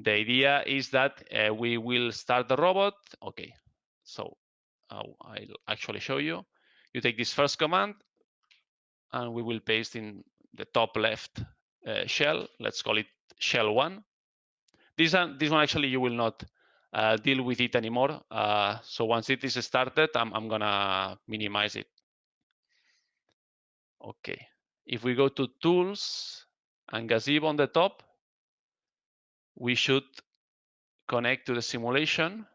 The idea is that we will start the robot. Okay, so I'll actually show you. You take this first command, and we will paste in the top left shell. Let's call it shell 1. This one actually you will not deal with it anymore. So once it is started, I'm gonna minimize it. Okay, if we go to Tools and Gazebo on the top, we should connect to the simulation.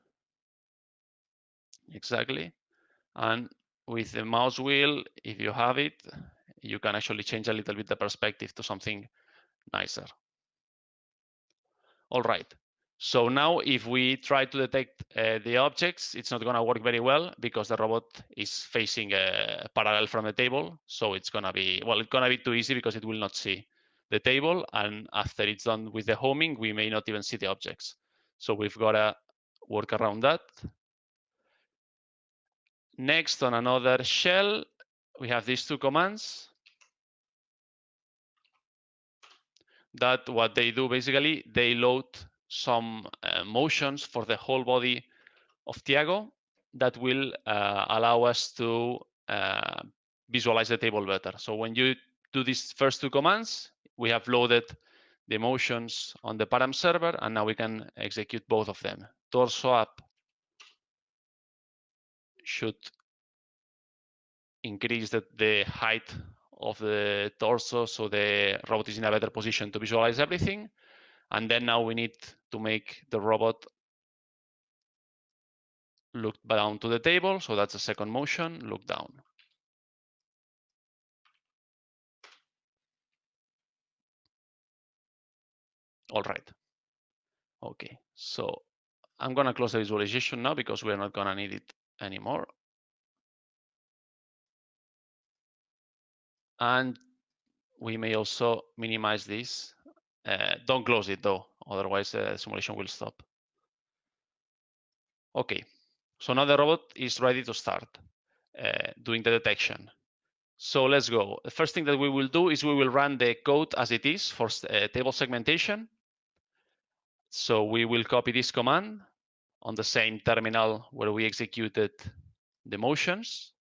Exactly. And with the mouse wheel, if you have it, you can actually change a little bit the perspective to something nicer. All right. So now if we try to detect the objects, it's not going to work very well because the robot is facing parallel from the table. So it's going to be, well, it's going to be too easy because it will not see the table. And after it's done with the homing, we may not even see the objects. So we've got to work around that. Next, on another shell, we have these two commands that what they do, basically, they load some motions for the whole body of Thiago that will allow us to visualize the table better. So when you do these first two commands, we have loaded the motions on the param server, and now we can execute both of them. Torso up should increase the height of the torso so the robot is in a better position to visualize everything. And then now we need to make the robot look down to the table. So that's the second motion, look down. All right. Okay, so I'm gonna close the visualization now because we're not gonna need it anymore. And we may also minimize this. Don't close it though, otherwise the simulation will stop. Okay, so now the robot is ready to start doing the detection. So let's go. The first thing that we will do is we will run the code as it is for table segmentation. So we will copy this command on the same terminal where we executed the motions.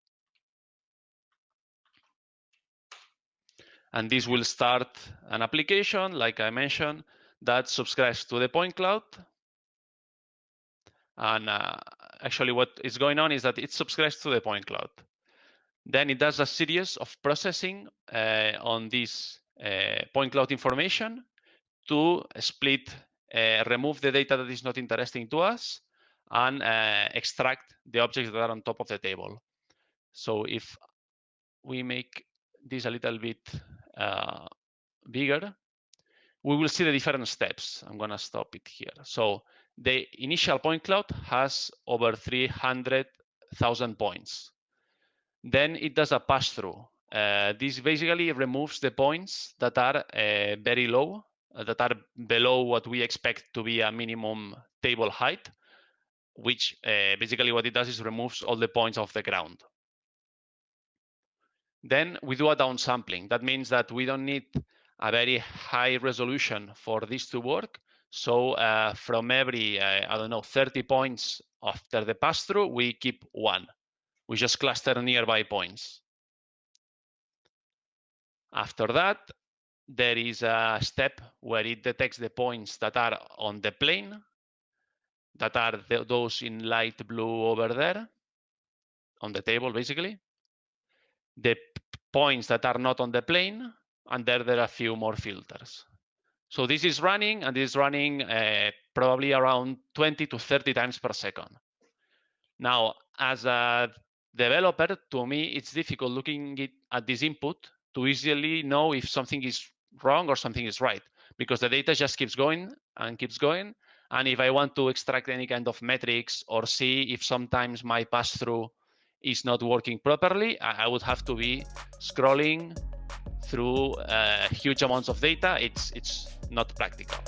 And this will start an application, like I mentioned, that subscribes to the point cloud. And actually what is going on is that it subscribes to the point cloud. Then it does a series of processing on this point cloud information to split, remove the data that is not interesting to us, and extract the objects that are on top of the table. So if we make this a little bit bigger, we will see the different steps. I'm going to stop it here. So the initial point cloud has over 300,000 points. Then it does a pass-through. This basically removes the points that are very low, that are below what we expect to be a minimum table height, which basically what it does is removes all the points off the ground. Then we do a downsampling. That means that we don't need a very high resolution for this to work. So from every, I don't know, 30 points after the pass-through, we keep 1. We just cluster nearby points. After that, there is a step where it detects the points that are on the plane, that are those in light blue over there, on the table, basically. The points that are not on the plane, and there are a few more filters. So this is running, and this is running probably around 20 to 30 times per second. Now, as a developer, to me, it's difficult looking at this input to easily know if something is wrong or something is right, because the data just keeps going and keeps going. And if I want to extract any kind of metrics or see if sometimes my pass-through is not working properly, I would have to be scrolling through huge amounts of data. It's not practical.